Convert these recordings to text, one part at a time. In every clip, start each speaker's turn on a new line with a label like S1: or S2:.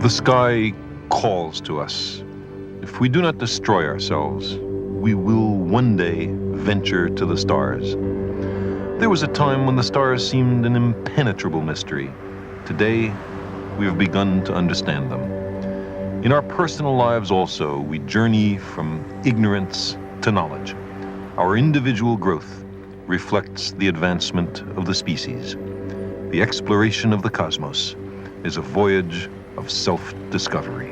S1: The sky calls to us. If we do not destroy ourselves, we will one day venture to the stars. There was a time when the stars seemed an impenetrable mystery. Today, we have begun to understand them. In our personal lives also, we journey from ignorance to knowledge. Our individual growth reflects the advancement of the species. The exploration of the cosmos is a voyage of self-discovery.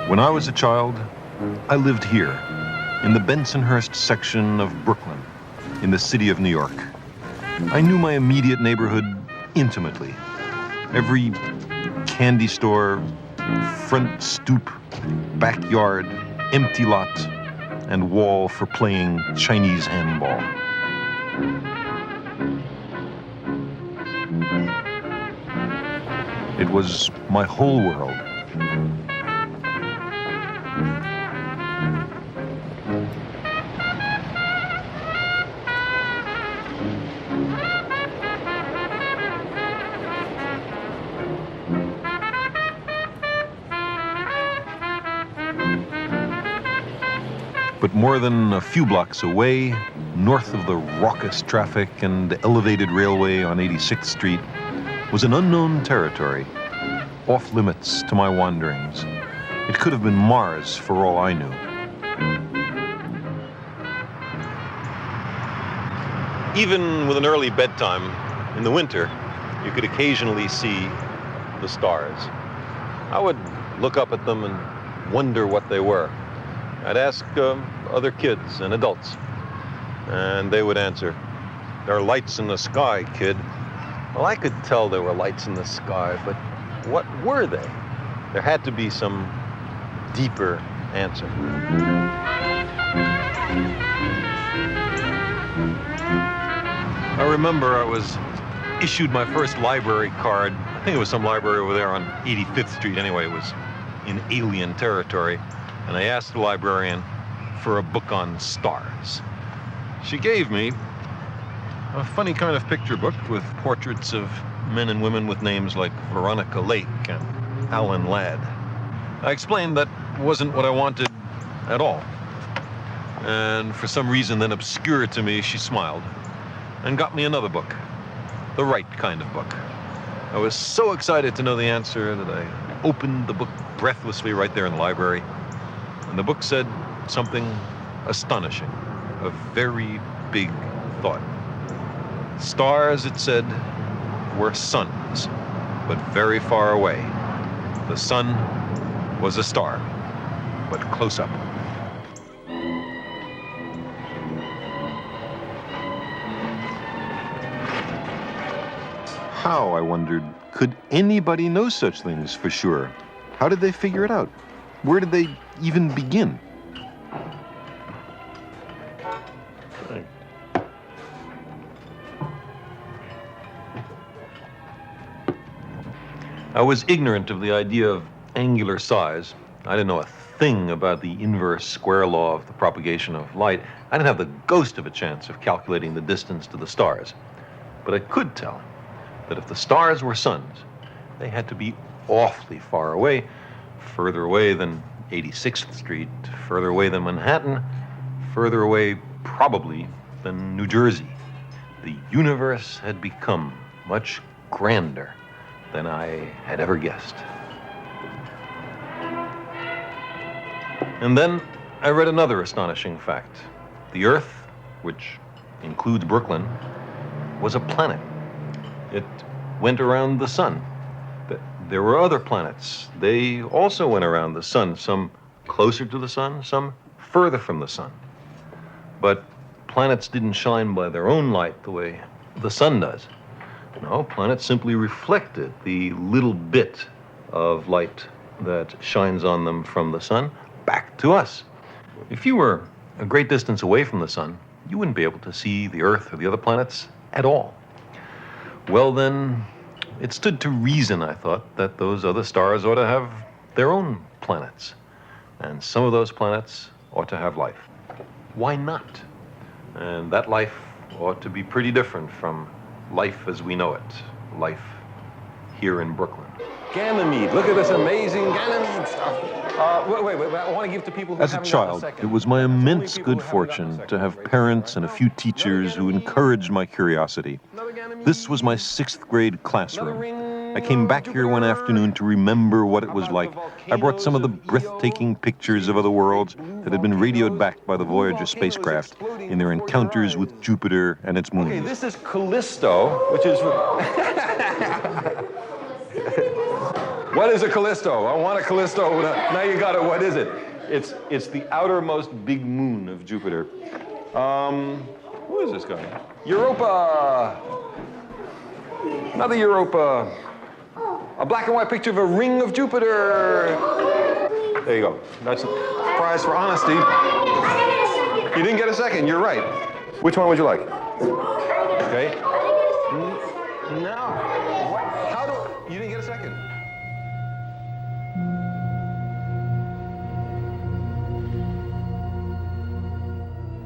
S1: When I was a child, I lived here, in the Bensonhurst section of Brooklyn, in the city of New York. I knew my immediate neighborhood intimately. Every candy store, front stoop, backyard, empty lot, and wall for playing Chinese handball. It was my whole world. But more than a few blocks away, north of the raucous traffic and elevated railway on 86th Street, was an unknown territory, off limits to my wanderings. It could have been Mars for all I knew. Even with an early bedtime in the winter, you could occasionally see the stars. I would look up at them and wonder what they were. I'd ask other kids and adults, and they would answer, "There are lights in the sky, kid." Well, I could tell there were lights in the sky, but what were they? There had to be some deeper answer. I remember I was issued my first library card. I think it was some library over there on 85th Street. Anyway, it was in alien territory. And I asked the librarian for a book on stars. She gave me a funny kind of picture book with portraits of men and women with names like Veronica Lake and Alan Ladd. I explained that wasn't what I wanted at all. And for some reason then obscure to me, she smiled and got me another book, the right kind of book. I was so excited to know the answer that I opened the book breathlessly right there in the library. And the book said something astonishing, a very big thought. Stars, it said, were suns, but very far away. The sun was a star, but close up. How, I wondered, could anybody know such things for sure? How did they figure it out? Where did they even begin? I was ignorant of the idea of angular size. I didn't know a thing about the inverse square law of the propagation of light. I didn't have the ghost of a chance of calculating the distance to the stars. But I could tell that if the stars were suns, they had to be awfully far away, further away than 86th Street, further away than Manhattan, further away probably than New Jersey. The universe had become much grander than I had ever guessed. And then I read another astonishing fact. The Earth, which includes Brooklyn, was a planet. It went around the sun. There were other planets. They also went around the sun, some closer to the sun, some further from the sun. But planets didn't shine by their own light the way the sun does. No, planets simply reflected the little bit of light that shines on them from the sun back to us. If you were a great distance away from the sun, you wouldn't be able to see the Earth or the other planets at all. Well then, it stood to reason, I thought, that those other stars ought to have their own planets. And some of those planets ought to have life. why not? And that life ought to be pretty different from life as we know it, life here in Brooklyn. Ganymede, look at this amazing Ganymede stuff. Wait, I want to give to people who
S2: As a child, it was my immense good fortune to have parents and a few teachers who encouraged my curiosity. This was my 6th grade classroom. I came back here one afternoon to remember what it was like. I brought some of the breathtaking pictures of other worlds that had been radioed back by the Voyager spacecraft in their encounters with Jupiter and its moons.
S1: Okay, this is Callisto, which is... What is a Callisto? I want a Callisto. Now you got it. What is it? It's the outermost big moon of Jupiter. Who is this guy? Europa! Another Europa. A black and white picture of a ring of Jupiter. There you go. That's a prize for honesty. You didn't get a second. You're right. Which one would you like? Okay. No. How do you didn't get a second?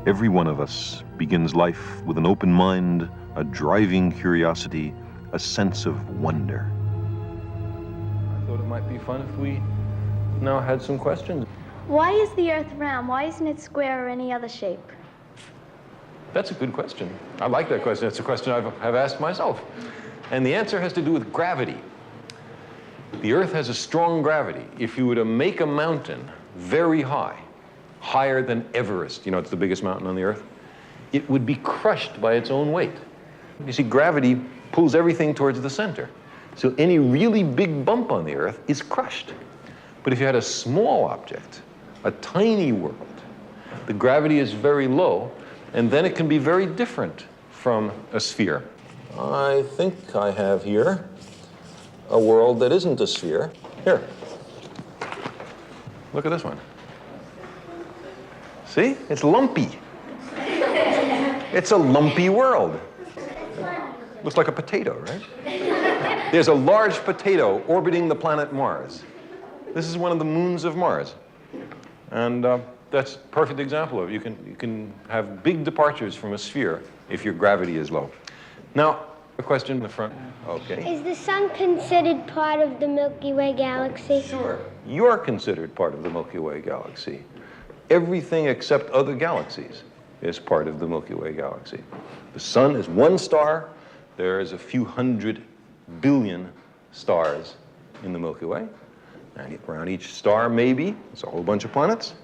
S2: Every one of us begins life with an open mind, a driving curiosity, a sense of wonder.
S1: I thought it might be fun if we now had some questions.
S3: Why is the Earth round? Why isn't it square or any other shape?
S1: That's a good question. I like that question. It's a question I've asked myself. And the answer has to do with gravity. The Earth has a strong gravity. If you were to make a mountain very high, higher than Everest, you know, it's the biggest mountain on the Earth, it would be crushed by its own weight. You see, gravity pulls everything towards the center. So any really big bump on the Earth is crushed. But if you had a small object, a tiny world, the gravity is very low, and then it can be very different from a sphere. I think I have here a world that isn't a sphere. Here. Look at this one. See? It's lumpy. It's a lumpy world. Looks like a potato, right? There's a large potato orbiting the planet Mars. This is one of the moons of Mars. And that's a perfect example of it. You can have big departures from a sphere if your gravity is low. Now, a question in the front. Okay.
S4: Is the sun considered part of the Milky Way galaxy?
S1: Sure. You're considered part of the Milky Way galaxy. Everything except other galaxies is part of the Milky Way galaxy. The sun is one star. There's a few 100 billion stars in the Milky Way. And around each star, maybe, it's a whole bunch of planets.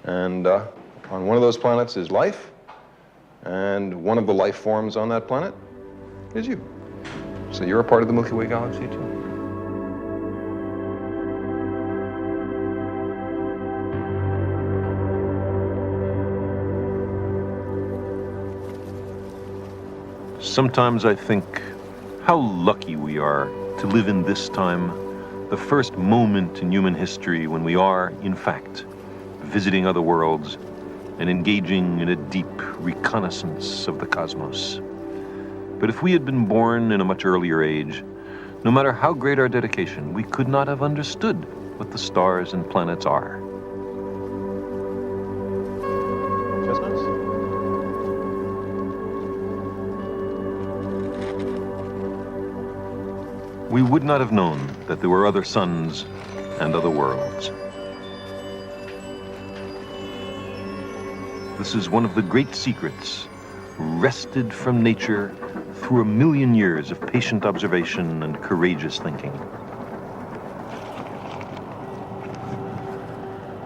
S1: And on one of those planets is life. And one of the life forms on that planet is you. So you're a part of the Milky Way galaxy, too.
S2: Sometimes I think how lucky we are to live in this time, the first moment in human history when we are, in fact, visiting other worlds and engaging in a deep reconnaissance of the cosmos. But if we had been born in a much earlier age, no matter how great our dedication, we could not have understood what the stars and planets are.
S1: Chestnuts?
S2: We would not have known that there were other suns and other worlds. This is one of the great secrets, wrested from nature through 1,000,000 years of patient observation and courageous thinking.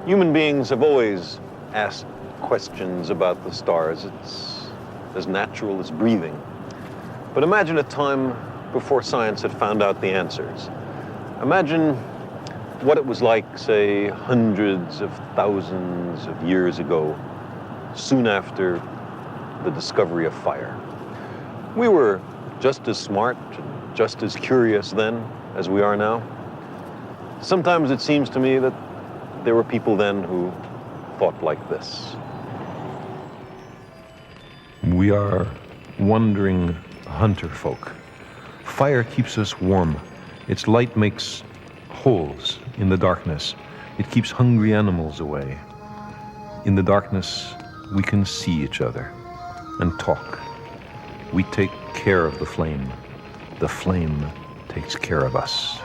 S2: Human beings have always asked questions about the stars. It's as natural as breathing. But imagine a time before science had found out the answers. Imagine what it was like, say, hundreds of thousands of years ago, soon after the discovery of fire. We were just as smart, just as curious then as we are now. Sometimes it seems to me that there were people then who thought like this. We are wandering hunter folk. Fire keeps us warm. Its light makes holes in the darkness. It keeps hungry animals away. In the darkness, we can see each other and talk. We take care of the flame. The flame takes care of us.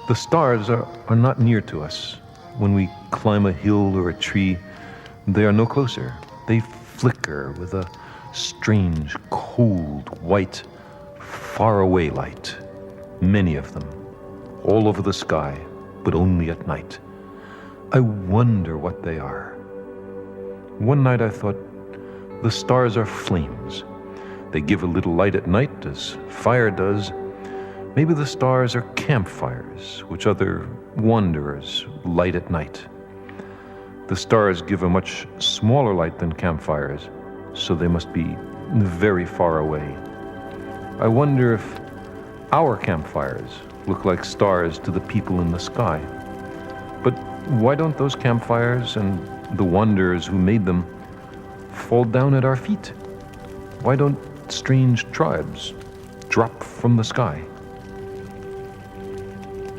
S2: The stars are not near to us. When we climb a hill or a tree, they are no closer. They flicker with a strange, cold, white, faraway light. Many of them, all over the sky, but only at night. I wonder what they are. One night I thought, the stars are flames. They give a little light at night, as fire does. Maybe the stars are campfires, which other wanderers light at night. The stars give a much smaller light than campfires, so they must be very far away. I wonder if our campfires look like stars to the people in the sky. But why don't those campfires and the wanderers who made them fall down at our feet? Why don't strange tribes drop from the sky?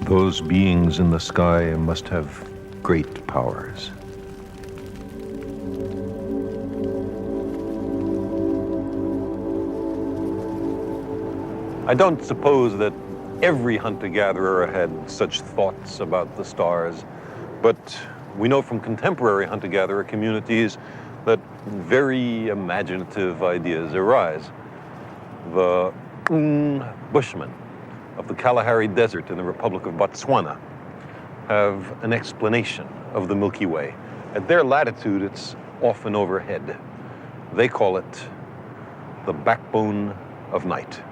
S2: Those beings in the sky must have great powers.
S1: I don't suppose that every hunter-gatherer had such thoughts about the stars, but we know from contemporary hunter-gatherer communities that very imaginative ideas arise. The Bushmen of the Kalahari Desert in the Republic of Botswana have an explanation of the Milky Way. At their latitude, it's often overhead. They call it the backbone of night.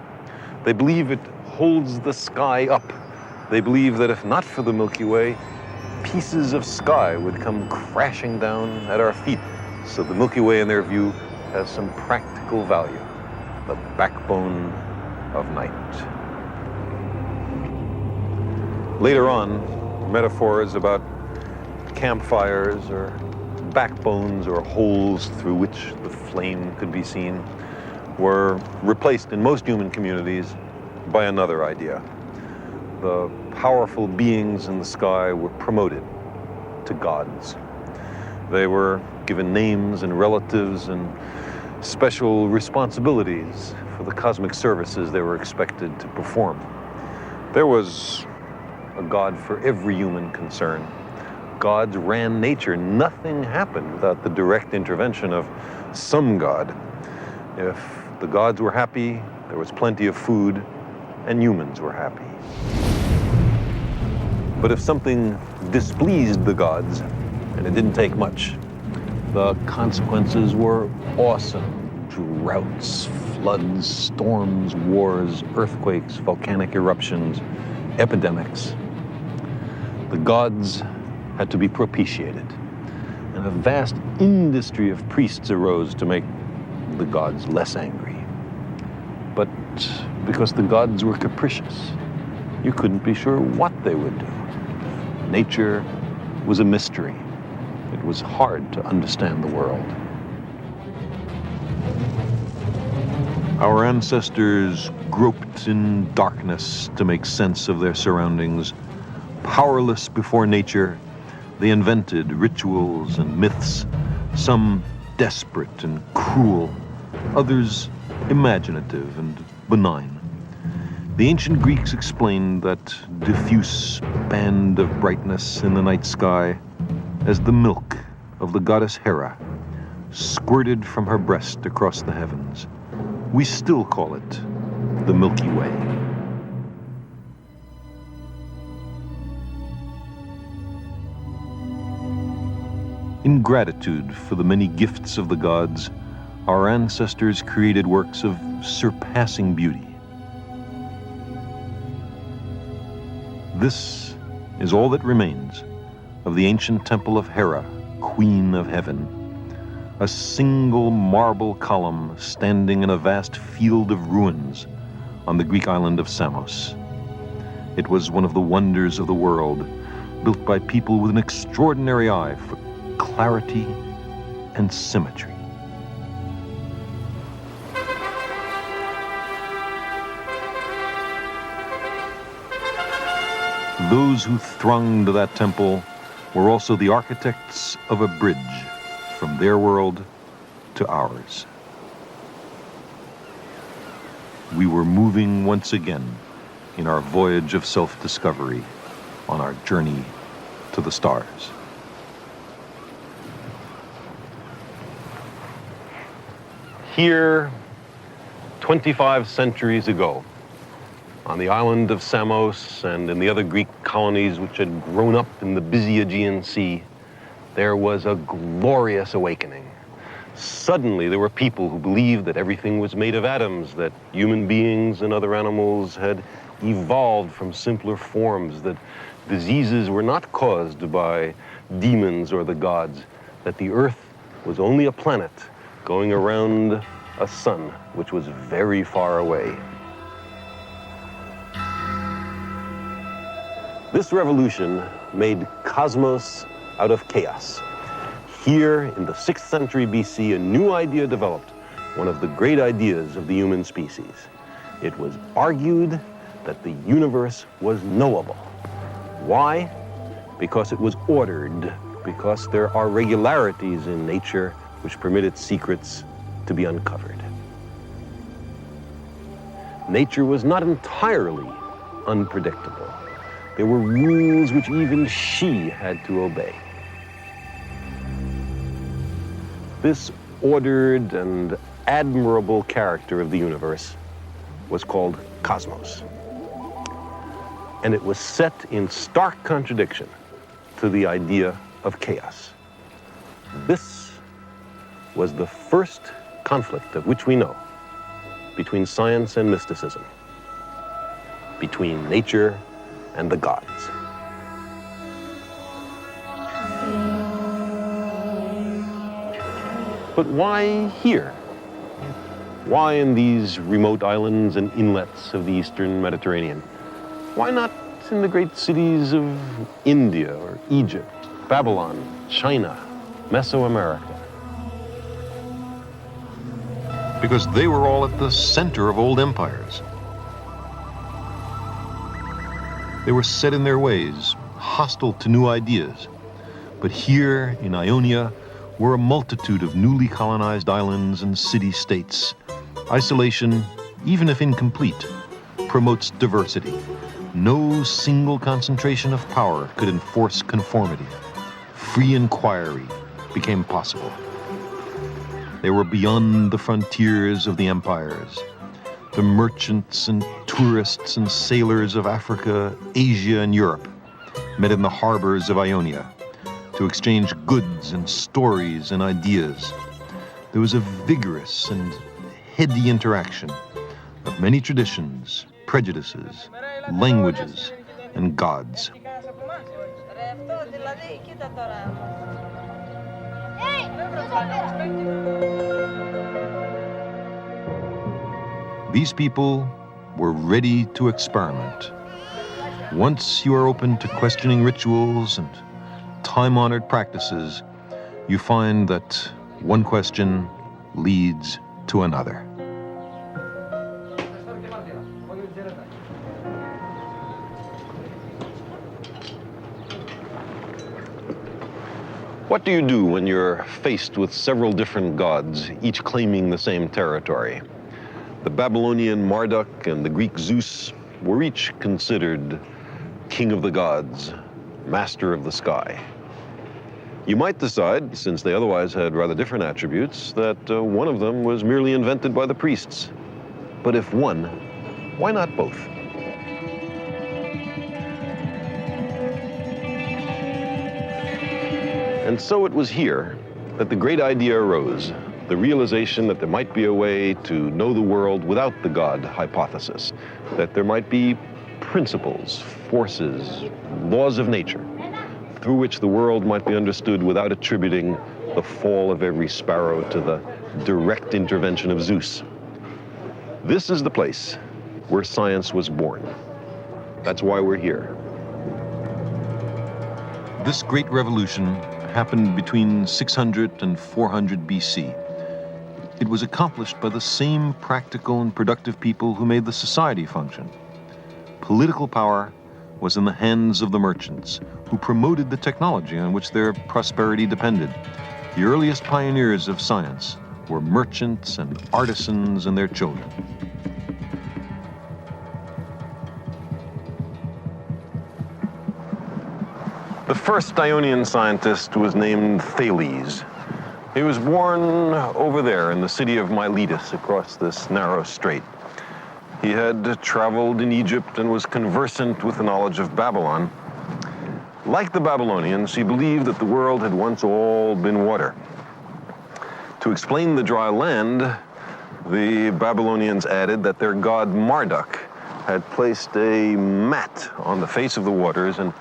S1: They believe it holds the sky up. They believe that if not for the Milky Way, pieces of sky would come crashing down at our feet. So the Milky Way, in their view, has some practical value. The backbone of night. Later on, metaphors about campfires or backbones or holes through which the flame could be seen were replaced in most human communities by another idea. The powerful beings in the sky were promoted to gods. They were given names and relatives and special responsibilities for the cosmic services they were expected to perform. There was a god for every human concern. Gods ran nature. Nothing happened without the direct intervention of some god. If the gods were happy, there was plenty of food, and humans were happy. But if something displeased the gods, and it didn't take much, the consequences were awesome. Droughts, floods, storms, wars, earthquakes, volcanic eruptions, epidemics. The gods had to be propitiated, and a vast industry of priests arose to make the gods less angry. But because the gods were capricious, you couldn't be sure what they would do. Nature was a mystery. It was hard to understand the world. Our ancestors groped in darkness to make sense of their surroundings. Powerless before nature, they invented rituals and myths, some desperate and cruel, others imaginative and benign. The ancient Greeks explained that diffuse band of brightness in the night sky as the milk of the goddess Hera, squirted from her breast across the heavens. We still call it the Milky Way. In gratitude for the many gifts of the gods, our ancestors created works of surpassing beauty. This is all that remains of the ancient temple of Hera, Queen of Heaven, a single marble column standing in a vast field of ruins on the Greek island of Samos. It was one of the wonders of the world, built by people with an extraordinary eye for clarity and symmetry. Those who thronged that temple were also the architects of a bridge from their world to ours. We were moving once again in our voyage of self-discovery on our journey to the stars.
S2: Here, 25 centuries ago, on the island of Samos and in the other Greek colonies which had grown up in the busy Aegean Sea, there was a glorious awakening. Suddenly, there were people who believed that everything was made of atoms, that human beings and other animals had evolved from simpler forms, that diseases were not caused by demons or the gods, that the Earth was only a planet going around a sun which was very far away. This revolution made cosmos out of chaos. Here, in the 6th century BC, a new idea developed, one of the great ideas of the human species. It was argued that the universe was knowable. Why? Because it was ordered, because there are regularities in nature which permit its secrets to be uncovered. Nature was not entirely unpredictable. There were rules which even she had to obey. This ordered and admirable character of the universe was called cosmos. And it was set in stark contradiction to the idea of chaos. This was the first conflict of which we know between science and mysticism, between nature and the gods. But why here? Why in these remote islands and inlets of the Eastern Mediterranean? Why not in the great cities of India or Egypt, Babylon, China, Mesoamerica?
S1: Because they were all at the center of old empires. They were set in their ways, hostile to new ideas. But here in Ionia were a multitude of newly colonized islands and city-states. Isolation, even if incomplete, promotes diversity. No single concentration of power could enforce conformity. Free inquiry became possible. They were beyond the frontiers of the empires. The merchants and tourists and sailors of Africa, Asia, and Europe met in the harbors of Ionia to exchange goods and stories and ideas. There was a vigorous and heady interaction of many traditions, prejudices, languages, and gods. These people were ready to experiment. Once you are open to questioning rituals and time-honored practices, you find that one question leads to another.
S2: What do you do when you're faced with several different gods, each claiming the same territory? The Babylonian Marduk and the Greek Zeus were each considered king of the gods, master of the sky. You might decide, since they otherwise had rather different attributes, that one of them was merely invented by the priests. But if one, why not both? And so it was here that the great idea arose, the realization that there might be a way to know the world without the God hypothesis, that there might be principles, forces, laws of nature, through which the world might be understood without attributing the fall of every sparrow to the direct intervention of Zeus. This is the place where science was born. That's why we're here.
S1: This great revolution happened between 600 and 400 BC. It was accomplished by the same practical and productive people who made the society function. Political power was in the hands of the merchants, who promoted the technology on which their prosperity depended.
S2: The earliest pioneers of science were merchants and artisans and their children. The first Ionian scientist was named Thales. He was born over there in the city of Miletus across this narrow strait. He had traveled in Egypt and was conversant with the knowledge of Babylon. Like the Babylonians, he believed that the world had once all been water. To explain the dry land, the Babylonians added that their god Marduk had placed a mat on the face of the waters and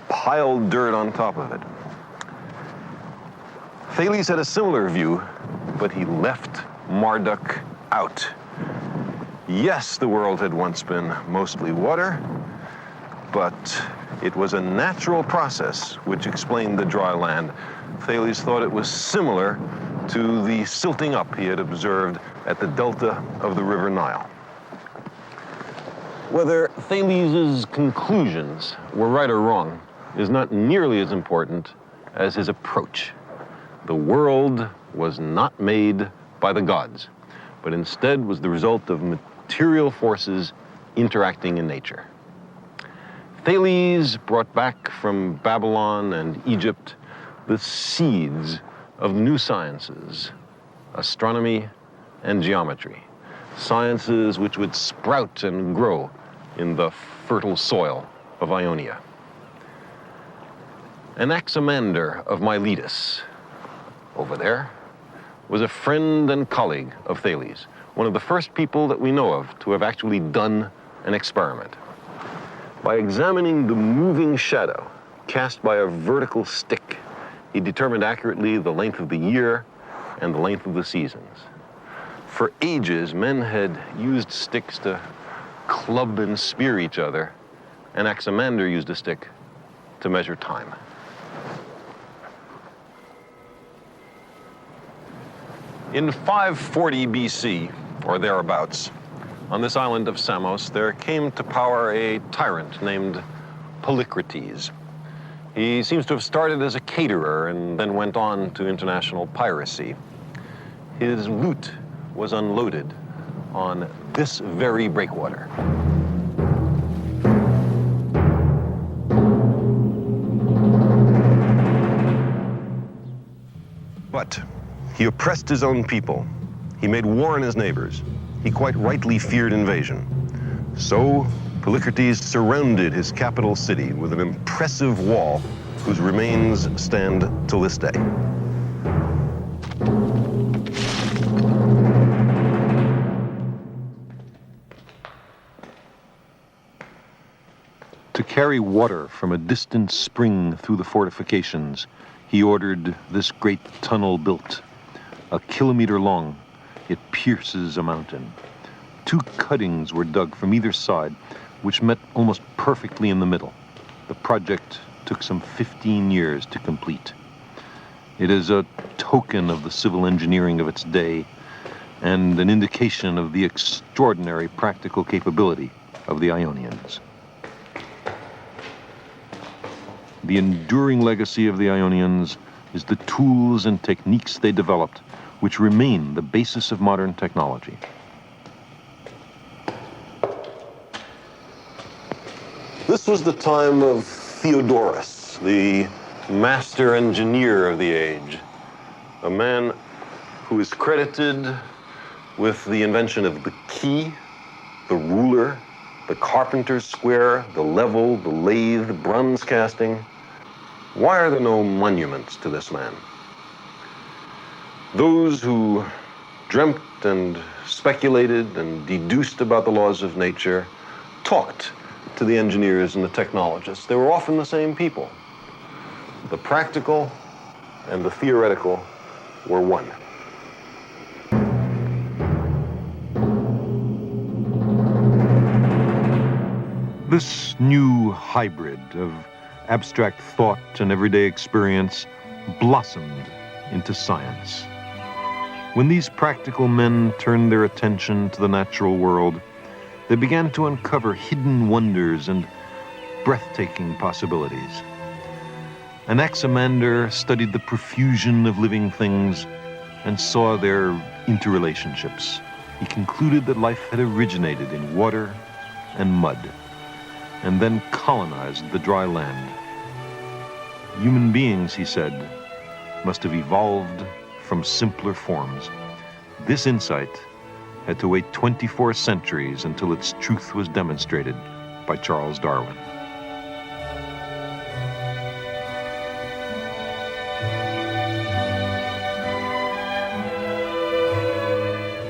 S2: piled dirt on top of it. Thales had a similar view, but he left Marduk out. Yes, the world had once been mostly water, but it was a natural process which explained the dry land. Thales thought it was similar to the silting up he had observed at the delta of the River Nile. Whether Thales' conclusions were right or wrong is not nearly as important as his approach. The world was not made by the gods, but instead was the result of material forces interacting in nature. Thales brought back from Babylon and Egypt the seeds of new sciences, astronomy and geometry, sciences which would sprout and grow in the fertile soil of Ionia. Anaximander of Miletus, over there, was a friend and colleague of Thales, one of the first people that we know of to have actually done an experiment. By examining the moving shadow cast by a vertical stick, he determined accurately the length of the year and the length of the seasons. For ages, men had used sticks to club and spear each other. Anaximander used a stick to measure time. In 540 BC, or thereabouts, on this island of Samos, there came to power a tyrant named Polycrates. He seems to have started as a caterer and then went on to international piracy. His loot was unloaded on this very breakwater. But he oppressed his own people. He made war on his neighbors. He quite rightly feared invasion. So Polycrates surrounded his capital city with an impressive wall whose remains stand till this day. To carry water from a distant spring through the fortifications, he ordered this great tunnel built. 1 kilometer long, it pierces a mountain. 2 cuttings were dug from either side, which met almost perfectly in the middle. The project took some 15 years to complete. It is a token of the civil engineering of its day and an indication of the extraordinary practical capability of the Ionians. The enduring legacy of the Ionians is the tools and techniques they developed, which remain the basis of modern technology. This was the time of Theodorus, the master engineer of the age, a man who is credited with the invention of the key, the ruler, the carpenter's square, the level, the lathe, bronze casting. Why are there no monuments to this man? Those who dreamt and speculated and deduced about the laws of nature talked to the engineers and the technologists. They were often the same people. The practical and the theoretical were one. This new hybrid of abstract thought and everyday experience blossomed into science. When these practical men turned their attention to the natural world, they began to uncover hidden wonders and breathtaking possibilities. Anaximander studied the profusion of living things and saw their interrelationships. He concluded that life had originated in water and mud, and then colonized the dry land. Human beings, he said, must have evolved from simpler forms. This insight had to wait 24 centuries until its truth was demonstrated by Charles Darwin.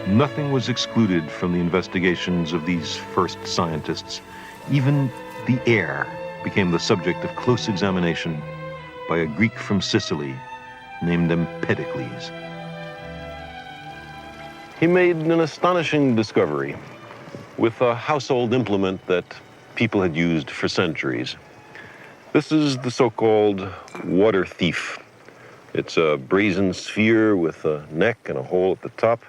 S2: Nothing was excluded from the investigations of these first scientists. Even the air became the subject of close examination by a Greek from Sicily named Empedocles. He made an astonishing discovery with a household implement that people had used for centuries. This is the so-called water thief. It's a brazen sphere with a neck and a hole at the top,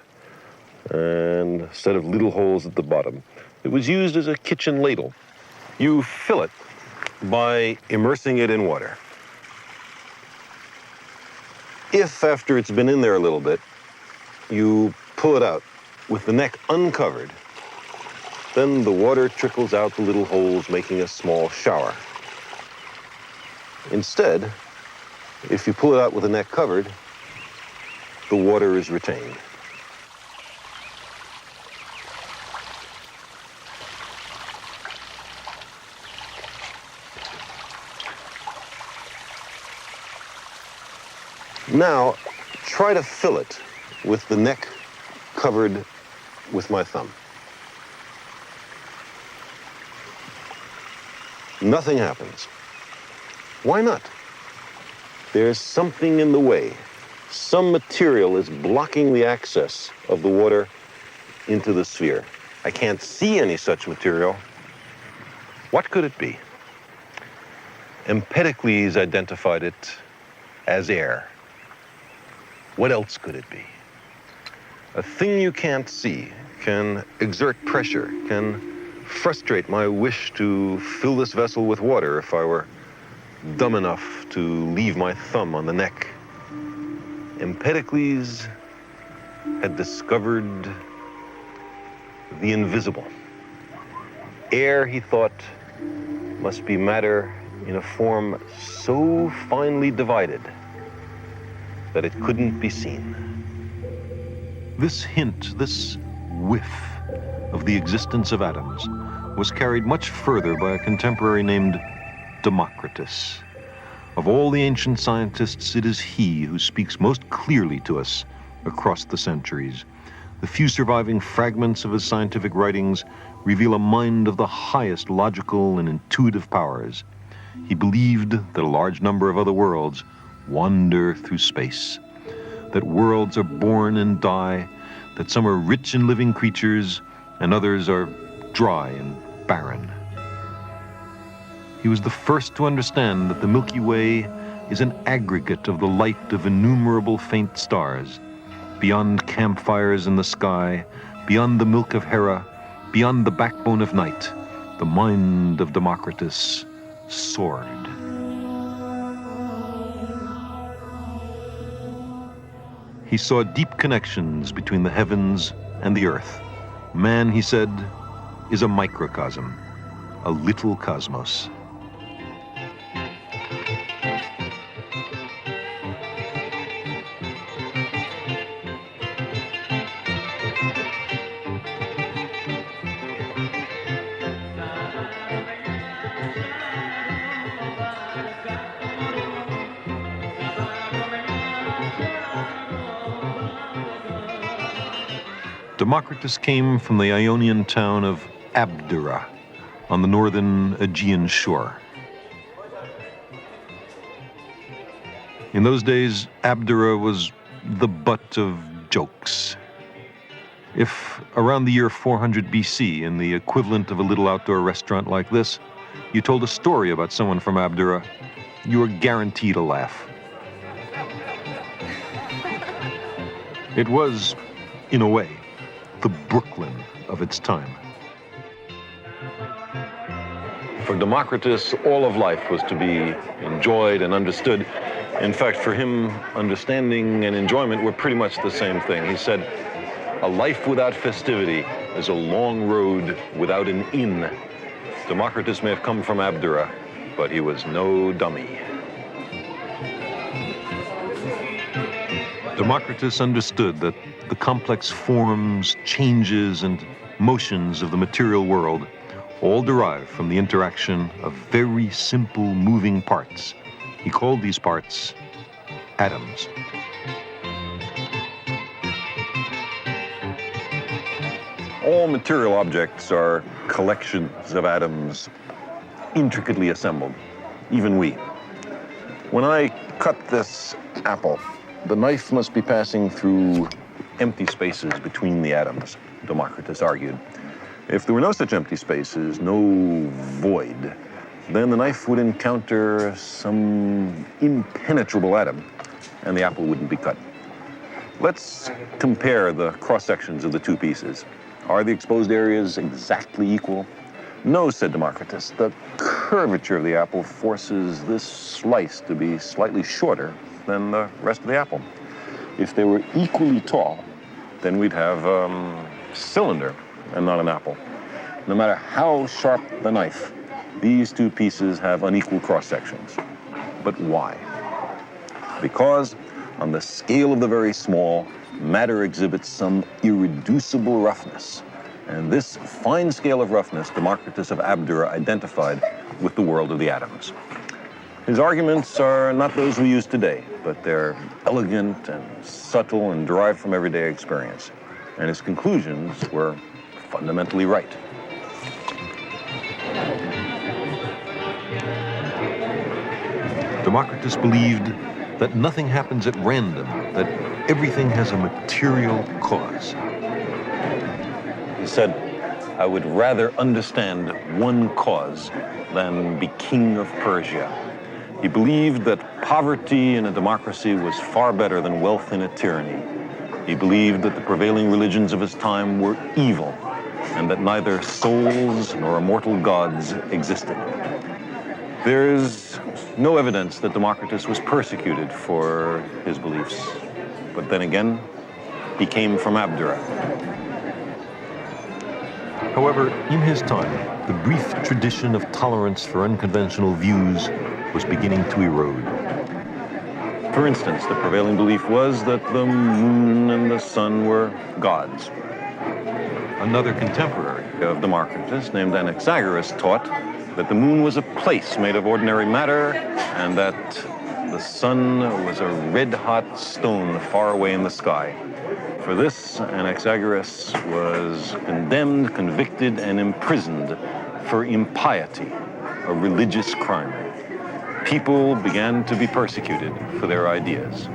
S2: and a set of little holes at the bottom. It was used as a kitchen ladle. You fill it by immersing it in water. If, after it's been in there a little bit, you pull it out with the neck uncovered, then the water trickles out the little holes, making a small shower. Instead, if you pull it out with the neck covered, the water is retained. Now, try to fill it with the neck covered with my thumb. Nothing happens. Why not? There's something in the way. Some material is blocking the access of the water into the sphere. I can't see any such material. What could it be? Empedocles identified it as air. What else could it be? A thing you can't see can exert pressure, can frustrate my wish to fill this vessel with water if I were dumb enough to leave my thumb on the neck. Empedocles had discovered the invisible. Air, he thought, must be matter in a form so finely divided that it couldn't be seen. This hint, this whiff of the existence of atoms was carried much further by a contemporary named Democritus. Of all the ancient scientists, it is he who speaks most clearly to us across the centuries. The few surviving fragments of his scientific writings reveal a mind of the highest logical and intuitive powers. He believed that a large number of other worlds wander through space, that worlds are born and die, that some are rich in living creatures and others are dry and barren. He was the first to understand that the Milky Way is an aggregate of the light of innumerable faint stars. Beyond campfires in the sky, beyond the milk of Hera, beyond the backbone of night, the mind of Democritus soared. He saw deep connections between the heavens and the earth. Man, he said, is a microcosm, a little cosmos. Democritus came from the Ionian town of Abdera on the northern Aegean shore. In those days, Abdera was the butt of jokes. If around the year 400 BC, in the equivalent of a little outdoor restaurant like this, you told a story about someone from Abdera, you were guaranteed a laugh. It was, in a way, the Brooklyn of its time. For Democritus, all of life was to be enjoyed and understood. In fact, for him, understanding and enjoyment were pretty much the same thing. He said, a life without festivity is a long road without an inn. Democritus may have come from Abdera, but he was no dummy.
S1: Democritus understood that the complex forms, changes, and motions of the material world all derive from the interaction of very simple moving parts. He called these parts atoms.
S2: All material objects are collections of atoms intricately assembled, even we. When I cut this apple, the knife must be passing through empty spaces between the atoms, Democritus argued. If there were no such empty spaces, no void, then the knife would encounter some impenetrable atom, and the apple wouldn't be cut. Let's compare the cross-sections of the two pieces. Are the exposed areas exactly equal? No, said Democritus. The curvature of the apple forces this slice to be slightly shorter than the rest of the apple. If they were equally tall, then we'd have a cylinder and not an apple. No matter how sharp the knife, these two pieces have unequal cross-sections. But why? Because on the scale of the very small, matter exhibits some irreducible roughness. And this fine scale of roughness, Democritus of Abdera identified with the world of the atoms. His arguments are not those we use today, but they're elegant and subtle and derived from everyday experience. And his conclusions were fundamentally right.
S1: Democritus believed that nothing happens at random, that everything has a material cause.
S2: He said, I would rather understand one cause than be king of Persia. He believed that poverty in a democracy was far better than wealth in a tyranny. He believed that the prevailing religions of his time were evil, and that neither souls nor immortal gods existed. There is no evidence that Democritus was persecuted for his beliefs. But then again, he came from Abdera.
S1: However, in his time, the brief tradition of tolerance for unconventional views was beginning to erode.
S2: For instance, the prevailing belief was that the moon and the sun were gods.
S1: Another contemporary
S2: Of Democritus, named Anaxagoras, taught that the moon was a place made of ordinary matter and that the sun was a red-hot stone far away in the sky. For this, Anaxagoras was condemned, convicted, and imprisoned for impiety, a religious crime. People began to be persecuted for their ideas.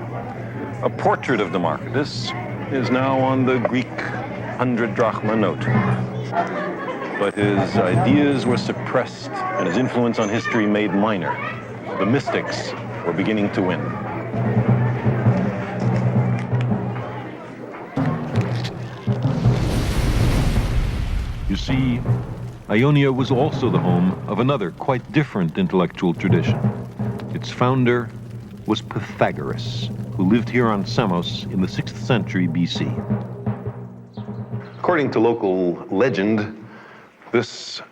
S2: A portrait of Democritus is now on the Greek 100 drachma note. But his ideas were suppressed and his influence on history made minor. The mystics were beginning to win.
S1: You see, Ionia was also the home of another quite different intellectual tradition. Its founder was Pythagoras, who lived here on Samos in the 6th century BC.
S2: According to local legend, this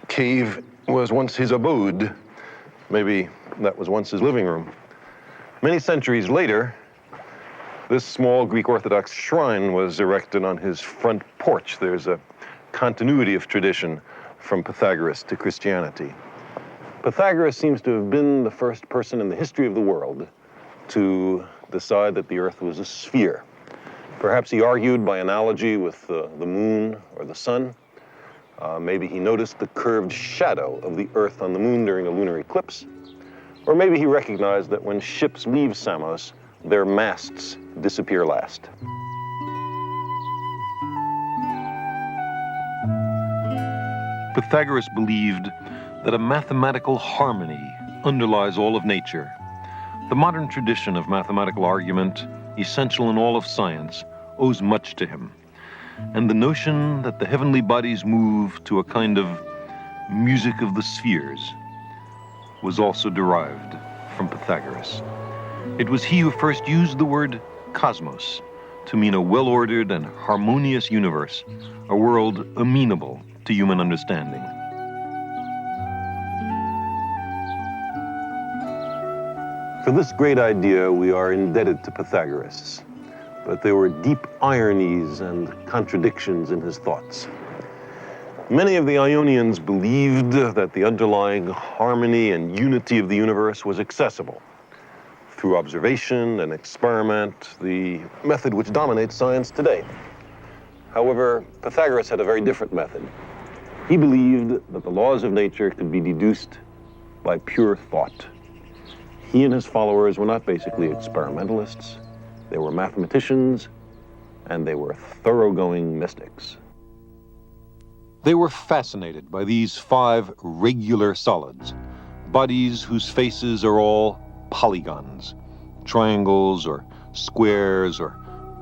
S2: cave was once his abode. Maybe that was once his living room. Many centuries later, this small Greek Orthodox shrine was erected on his front porch. There's a continuity of tradition from Pythagoras to Christianity. Pythagoras seems to have been the first person in the history of the world to decide that the Earth was a sphere. Perhaps he argued by analogy with the moon or the sun. Maybe he noticed the curved shadow of the Earth on the moon during a lunar eclipse. Or maybe he recognized that when ships leave Samos, their masts disappear last.
S1: Pythagoras believed that a mathematical harmony underlies all of nature. The modern tradition of mathematical argument, essential in all of science, owes much to him. And the notion that the heavenly bodies move to a kind of
S2: music of the spheres, was also derived from Pythagoras. It was he who first used the word cosmos to mean a well-ordered and harmonious universe, a world amenable to human understanding. For this great idea, we are indebted to Pythagoras, but there were deep ironies and contradictions in his thoughts. Many of the Ionians believed that the underlying harmony and unity of the universe was accessible through observation and experiment, the method which dominates science today. However, Pythagoras had a very different method. He believed that the laws of nature could be deduced by pure thought. He and his followers were not basically experimentalists. They were mathematicians, and they were thoroughgoing mystics. They were fascinated by these 5 regular solids, bodies whose faces are all polygons, triangles or squares or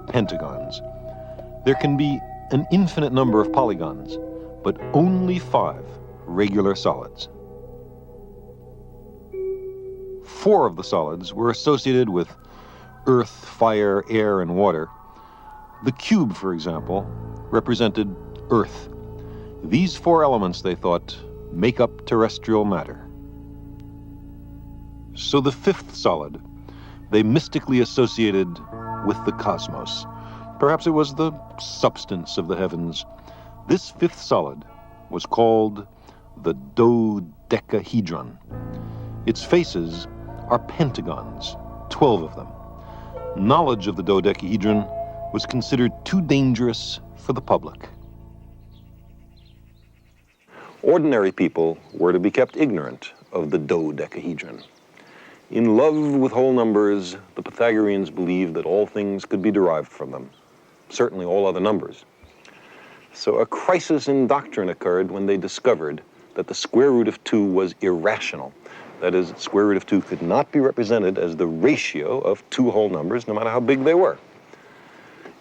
S2: pentagons. There can be an infinite number of polygons, but only 5 regular solids. 4 of the solids were associated with earth, fire, air, and water. The cube, for example, represented earth. These 4 elements, they thought, make up terrestrial matter. So the 5th solid, they mystically associated with the cosmos. Perhaps it was the substance of the heavens. This 5th solid was called the dodecahedron. Its faces are pentagons, 12 of them. Knowledge of the dodecahedron was considered too dangerous for the public. Ordinary people were to be kept ignorant of the dodecahedron. In love with whole numbers, the Pythagoreans believed that all things could be derived from them, certainly all other numbers. So a crisis in doctrine occurred when they discovered that the square root of 2 was irrational. That is, square root of 2 could not be represented as the ratio of 2 whole numbers, no matter how big they were.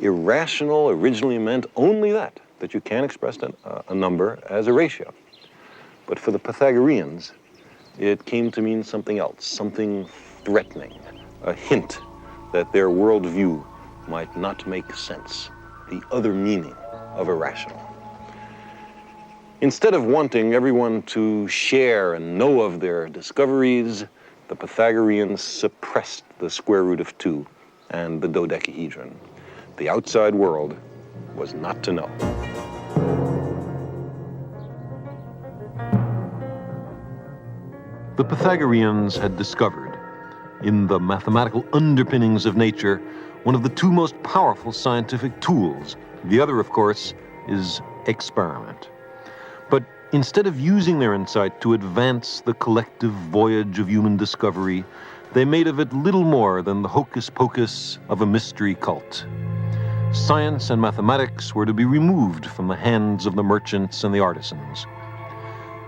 S2: Irrational originally meant only that you can't express a number as a ratio. But for the Pythagoreans, it came to mean something else, something threatening, a hint that their worldview might not make sense, the other meaning of irrational. Instead of wanting everyone to share and know of their discoveries, the Pythagoreans suppressed the square root of 2 and the dodecahedron. The outside world was not to know. The Pythagoreans had discovered, in the mathematical underpinnings of nature, one of the 2 most powerful scientific tools. The other, of course, is experiment. But instead of using their insight to advance the collective voyage of human discovery, they made of it little more than the hocus pocus of a mystery cult. Science and mathematics were to be removed from the hands of the merchants and the artisans.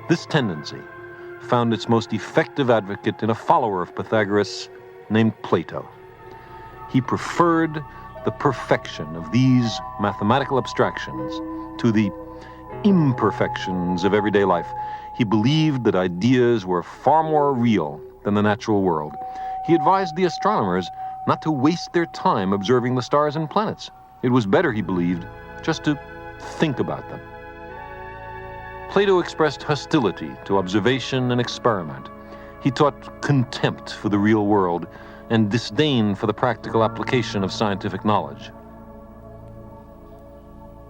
S2: This tendency found its most effective advocate in a follower of Pythagoras named Plato. He preferred the perfection of these mathematical abstractions to the imperfections of everyday life. He believed that ideas were far more real than the natural world. He advised the astronomers not to waste their time observing the stars and planets. It was better, he believed, just to think about them. Plato expressed hostility to observation and experiment. He taught contempt for the real world and disdain for the practical application of scientific knowledge.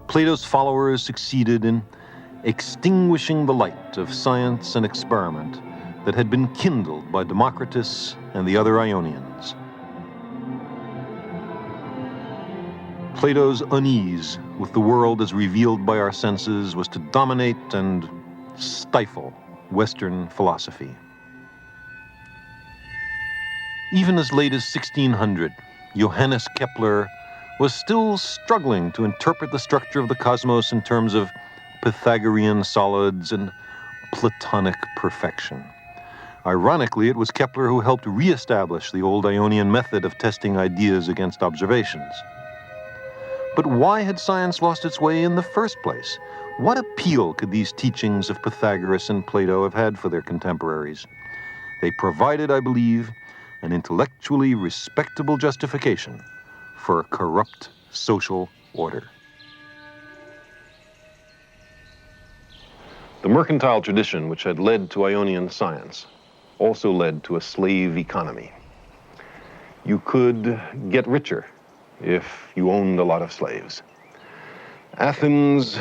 S2: Plato's followers succeeded in extinguishing the light of science and experiment that had been kindled by Democritus and the other Ionians. Plato's unease with the world as revealed by our senses was to dominate and stifle Western philosophy. Even as late as 1600, Johannes Kepler was still struggling to interpret the structure of the cosmos in terms of Pythagorean solids and Platonic perfection. Ironically, it was Kepler who helped reestablish the old Ionian method of testing ideas against observations. But why had science lost its way in the first place? What appeal could these teachings of Pythagoras and Plato have had for their contemporaries? They provided, I believe, an intellectually respectable justification for a corrupt social order. The mercantile tradition, which had led to Ionian science, also led to a slave economy. You could get richer if you owned a lot of slaves. Athens,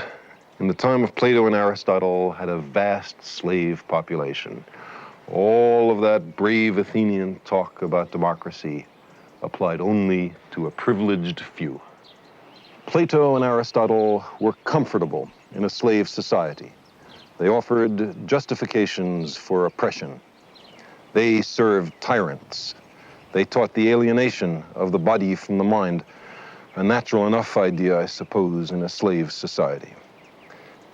S2: in the time of Plato and Aristotle, had a vast slave population. All of that brave Athenian talk about democracy applied only to a privileged few. Plato and Aristotle were comfortable in a slave society. They offered justifications for oppression. They served tyrants. They taught the alienation of the body from the mind, a natural enough idea, I suppose, in a slave society.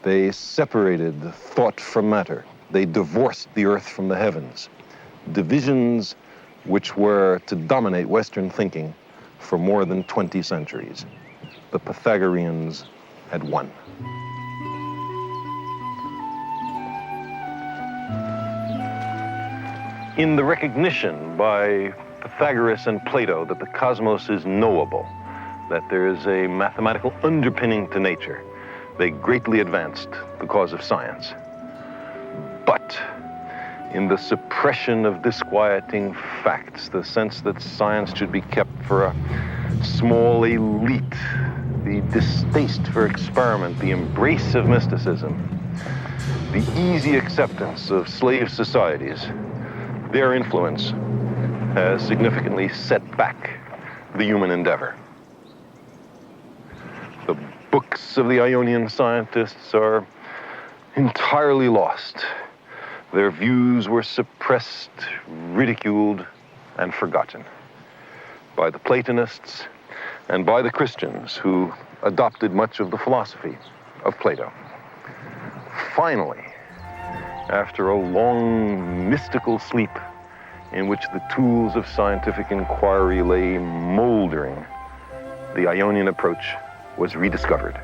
S2: They separated thought from matter. They divorced the earth from the heavens, divisions which were to dominate Western thinking for more than 20 centuries. The Pythagoreans had won. In the recognition by Pythagoras and Plato that the cosmos is knowable, that there is a mathematical underpinning to nature, they greatly advanced the cause of science. But in the suppression of disquieting facts, the sense that science should be kept for a small elite, the distaste for experiment, the embrace of mysticism, the easy acceptance of slave societies, their influence has significantly set back the human endeavor. The books of the Ionian scientists are entirely lost. Their views were suppressed, ridiculed, and forgotten by the Platonists and by the Christians who adopted much of the philosophy of Plato. Finally, after a long mystical sleep in which the tools of scientific inquiry lay moldering, the Ionian approach was rediscovered.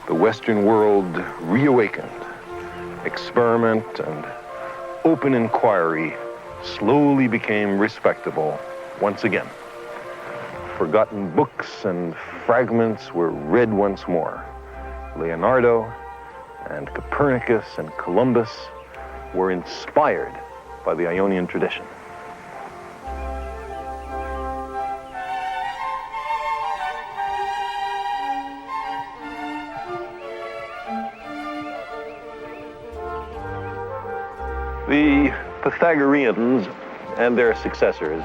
S2: The Western world reawakened. Experiment and open inquiry slowly became respectable once again. Forgotten books and fragments were read once more. Leonardo and Copernicus and Columbus were inspired by the Ionian tradition. The Pythagoreans and their successors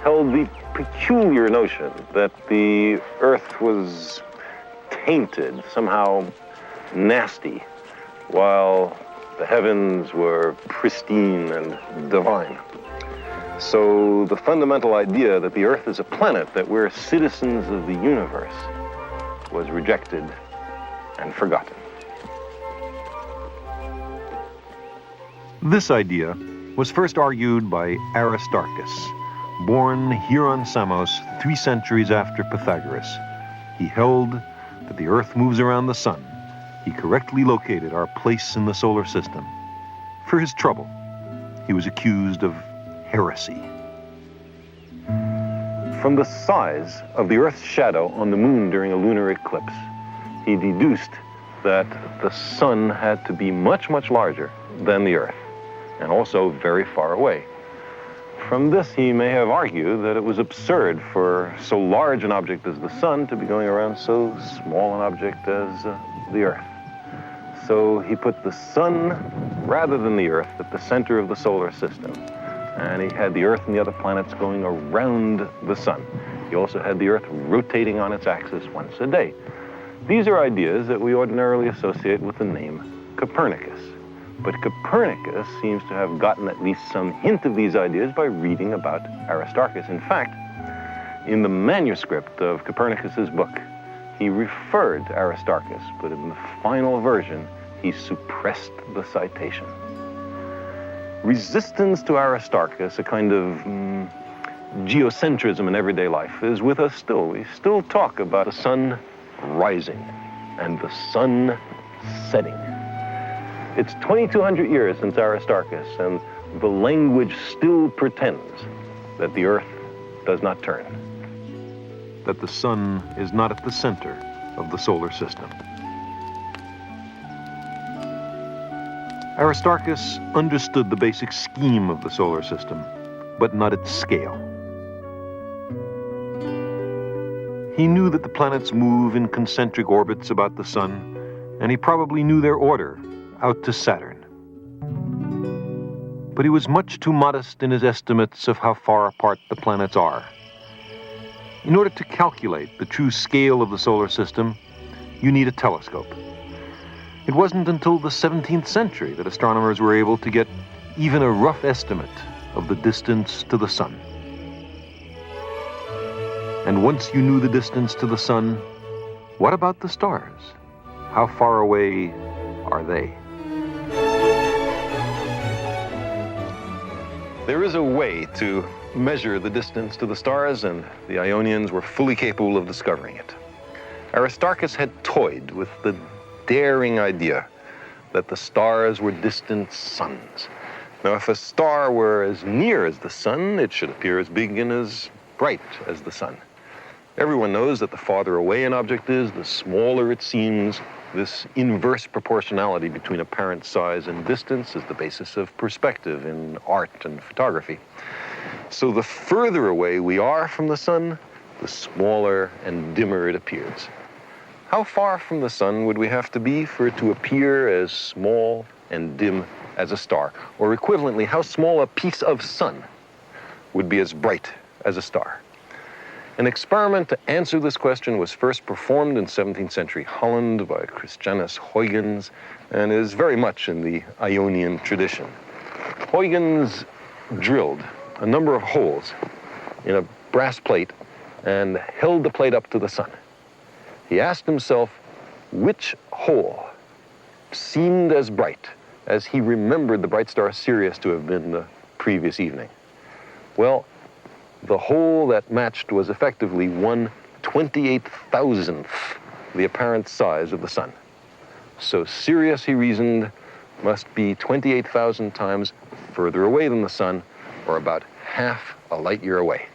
S2: held the peculiar notion that the earth was tainted, somehow nasty, while the heavens were pristine and divine. So the fundamental idea that the earth is a planet, that we're citizens of the universe, was rejected and forgotten. This idea was first argued by Aristarchus, born here on Samos 3 centuries after Pythagoras. He held that the earth moves around the sun. He correctly located our place in the solar system. For his trouble, he was accused of heresy. From the size of the Earth's shadow on the moon during a lunar eclipse, he deduced that the sun had to be much, much larger than the Earth, and also very far away. From this, he may have argued that it was absurd for so large an object as the sun to be going around so small an object as the Earth. So he put the sun, rather than the Earth, at the center of the solar system. And he had the Earth and the other planets going around the sun. He also had the Earth rotating on its axis once a day. These are ideas that we ordinarily associate with the name Copernicus. But Copernicus seems to have gotten at least some hint of these ideas by reading about Aristarchus. In fact, in the manuscript of Copernicus's book, he referred to Aristarchus, but in the final version, he suppressed the citation. Resistance to Aristarchus, a kind of geocentrism in everyday life is with us still. We still talk about the sun rising and the sun setting. It's 2,200 years since Aristarchus, and the language still pretends that the earth does not turn,
S1: That the sun is not at the center of the solar system. Aristarchus understood the basic scheme of the solar system, but not its scale. He knew that the planets move in concentric orbits about the sun, and he probably knew their order out to Saturn. But he was much too modest in his estimates of how far apart the planets are. In order to calculate the true scale of the solar system, you need a telescope. It wasn't until the 17th century that astronomers were able to get even a rough estimate of the distance to the sun. And once you knew the distance to the sun, what about the stars? How far away are they?
S2: There is a way to measure the distance to the stars, and the Ionians were fully capable of discovering it. Aristarchus had toyed with the daring idea that the stars were distant suns. Now, if a star were as near as the sun, it should appear as big and as bright as the sun. Everyone knows that the farther away an object is, the smaller it seems. This inverse proportionality between apparent size and distance is the basis of perspective in art and photography. So the further away we are from the sun, the smaller and dimmer it appears. How far from the sun would we have to be for it to appear as small and dim as a star? Or equivalently, how small a piece of sun would be as bright as a star? An experiment to answer this question was first performed in 17th century Holland by Christiaan Huygens and is very much in the Ionian tradition. Huygens drilled a number of holes in a brass plate and held the plate up to the sun. He asked himself which hole seemed as bright as he remembered the bright star Sirius to have been the previous evening. Well, the hole that matched was effectively 1/28,000th the apparent size of the sun. So Sirius, he reasoned, must be 28,000 times further away than the sun, or about half a light year away.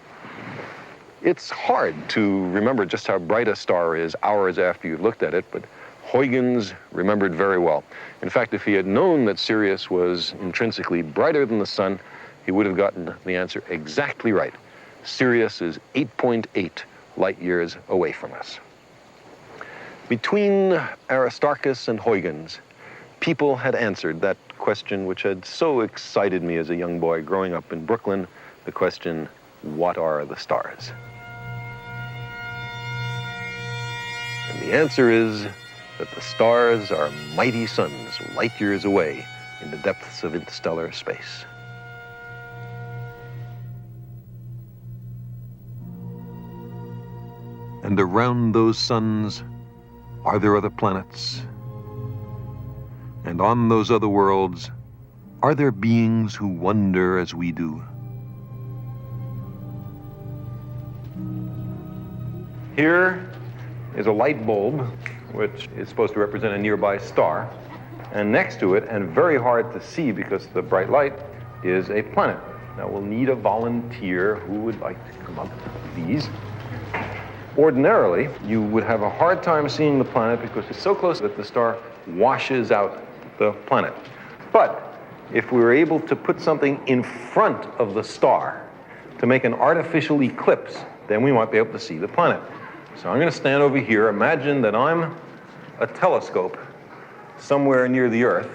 S2: It's hard to remember just how bright a star is hours after you've looked at it, but Huygens remembered very well. In fact, if he had known that Sirius was intrinsically brighter than the sun, he would have gotten the answer exactly right. Sirius is 8.8 light years away from us. Between Aristarchus and Huygens, people had answered that question which had so excited me as a young boy growing up in Brooklyn, the question, what are the stars? And the answer is that the stars are mighty suns light years away in the depths of interstellar space.
S1: And around those suns, are there other planets? And on those other worlds, are there beings who wonder as we do?
S2: Here is a light bulb, which is supposed to represent a nearby star. And next to it, and very hard to see because of the bright light, is a planet. Now we'll need a volunteer who would like to come up with these. Ordinarily, you would have a hard time seeing the planet because it's so close that the star washes out the planet. But if we were able to put something in front of the star to make an artificial eclipse, then we might be able to see the planet. So I'm going to stand over here. Imagine that I'm a telescope somewhere near the Earth.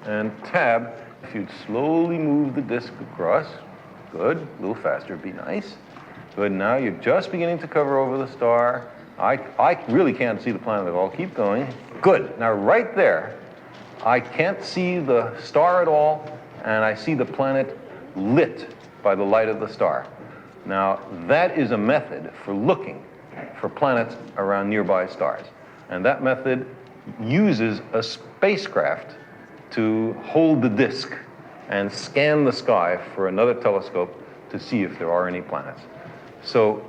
S2: And Tab, if you'd slowly move the disk across. Good. A little faster would be nice. Good. Now you're just beginning to cover over the star. I really can't see the planet at all. Keep going. Good. Now right there, I can't see the star at all, and I see the planet lit by the light of the star. Now that is a method for looking for planets around nearby stars. And that method uses a spacecraft to hold the disk and scan the sky for another telescope to see if there are any planets. So,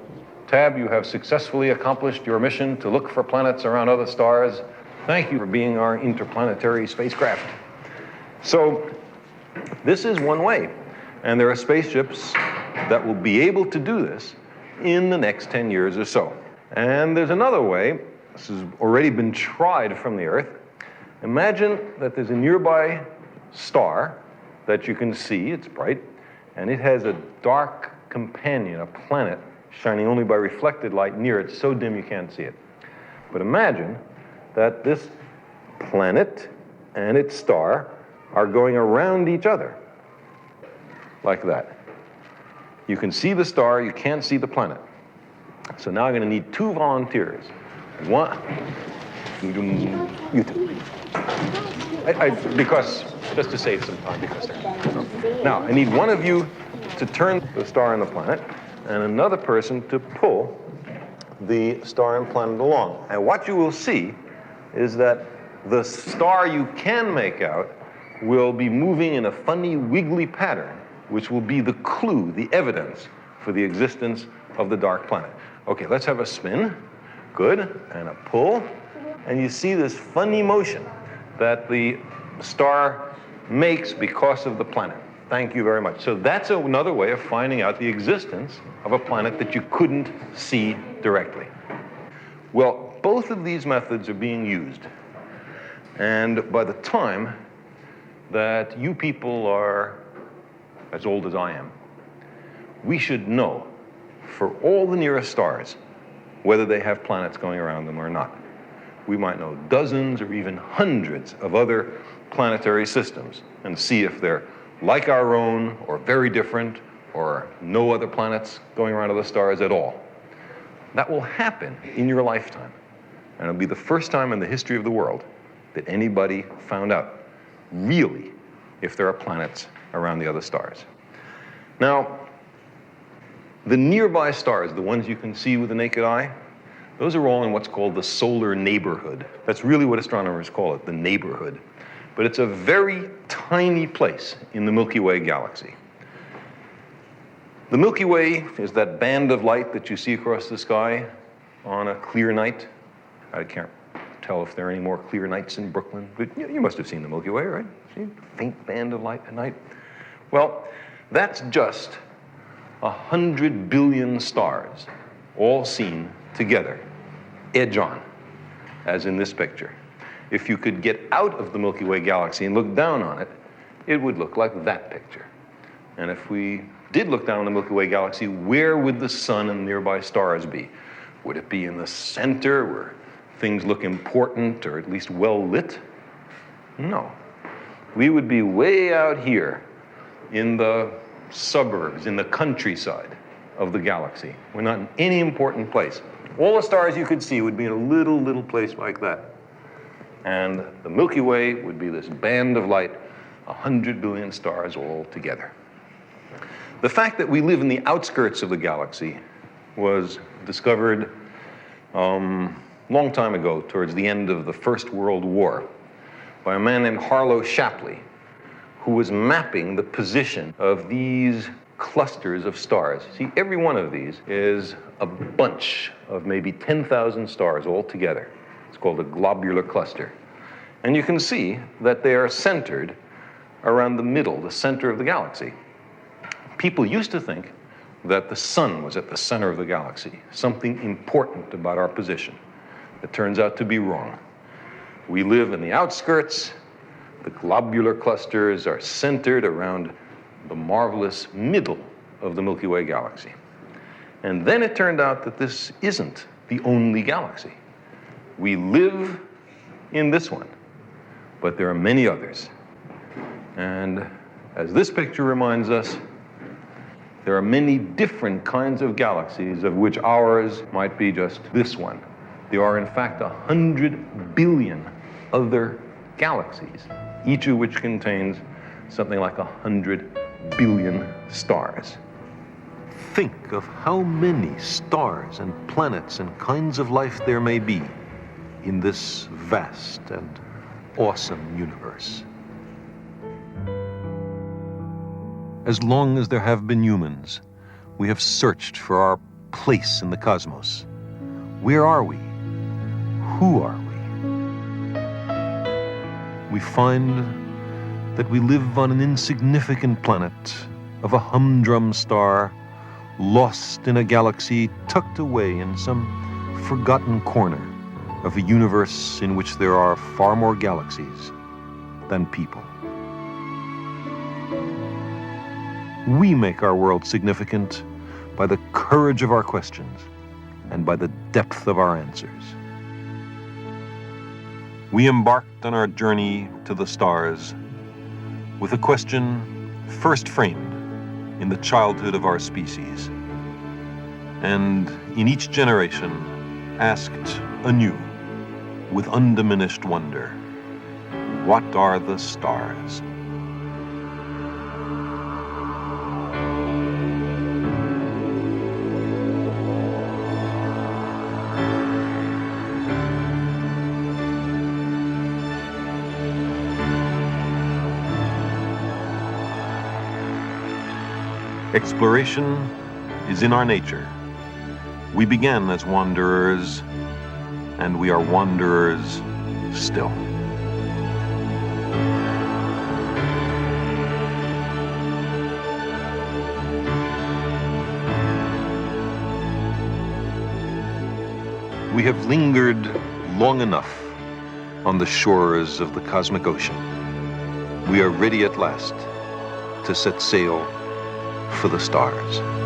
S2: Tab, you have successfully accomplished your mission to look for planets around other stars. Thank you for being our interplanetary spacecraft. So, this is one way, and there are spaceships that will be able to do this in the next 10 years or so. And there's another way. This has already been tried from the Earth. Imagine that there's a nearby star that you can see, it's bright, and it has a dark companion, a planet, shining only by reflected light near it, so dim you can't see it. But imagine that this planet and its star are going around each other, like that. You can see the star, you can't see the planet. So now I'm going to need 2 volunteers. One, you two. Because, just to save some time, because now, I need one of you to turn the star and the planet, and another person to pull the star and planet along. And what you will see is that the star you can make out will be moving in a funny, wiggly pattern, which will be the clue, the evidence for the existence of the dark planet. Okay, let's have a spin. Good, and a pull. And you see this funny motion that the star makes because of the planet. Thank you very much. So that's another way of finding out the existence of a planet that you couldn't see directly. Well, both of these methods are being used. And by the time that you people are as old as I am, we should know for all the nearest stars whether they have planets going around them or not. We might know dozens or even hundreds of other planetary systems and see if they're like our own or very different or no other planets going around other stars at all. That will happen in your lifetime. And it'll be the first time in the history of the world that anybody found out really if there are planets around the other stars. Now, the nearby stars, the ones you can see with the naked eye, those are all in what's called the solar neighborhood. That's really what astronomers call it, the neighborhood. But it's a very tiny place in the Milky Way galaxy. The Milky Way is that band of light that you see across the sky on a clear night. I can't tell if there are any more clear nights in Brooklyn, but you must have seen the Milky Way, right? See a faint band of light at night? Well, that's just 100 billion stars, all seen together, edge on, as in this picture. If you could get out of the Milky Way galaxy and look down on it, it would look like that picture. And if we did look down on the Milky Way galaxy, where would the sun and nearby stars be? Would it be in the center where things look important or at least well lit? No. We would be way out here in the suburbs, in the countryside of the galaxy. We're not in any important place. All the stars you could see would be in a little place like that. And the Milky Way would be this band of light, 100 billion stars all together. The fact that we live in the outskirts of the galaxy was discovered long time ago, towards the end of the First World War, by a man named Harlow Shapley, who was mapping the position of these clusters of stars. See, every one of these is a bunch of maybe 10,000 stars all together. It's called a globular cluster. And you can see that they are centered around the middle, the center of the galaxy. People used to think that the sun was at the center of the galaxy, something important about our position. It turns out to be wrong. We live in the outskirts. The globular clusters are centered around the marvelous middle of the Milky Way galaxy. And then it turned out that this isn't the only galaxy. We live in this one, but there are many others. And as this picture reminds us, there are many different kinds of galaxies, of which ours might be just this one. There are, in fact, 100 billion other galaxies, each of which contains something like 100 billion stars.
S1: Think of how many stars and planets and kinds of life there may be in this vast and awesome universe. As long as there have been humans,
S2: We have searched for our place in the cosmos. Where are we? Who are we? We find that we live on an insignificant planet of a humdrum star, lost in a galaxy tucked away in some forgotten corner of a universe in which there are far more galaxies than people. We make our world significant by the courage of our questions and by the depth of our answers. We embarked on our journey to the stars with a question first framed in the childhood of our species, and in each generation asked anew with undiminished wonder, what are the stars? Exploration is in our nature. We began as wanderers, and we are wanderers still. We have lingered long enough on the shores of the cosmic ocean. We are ready at last to set sail for the stars.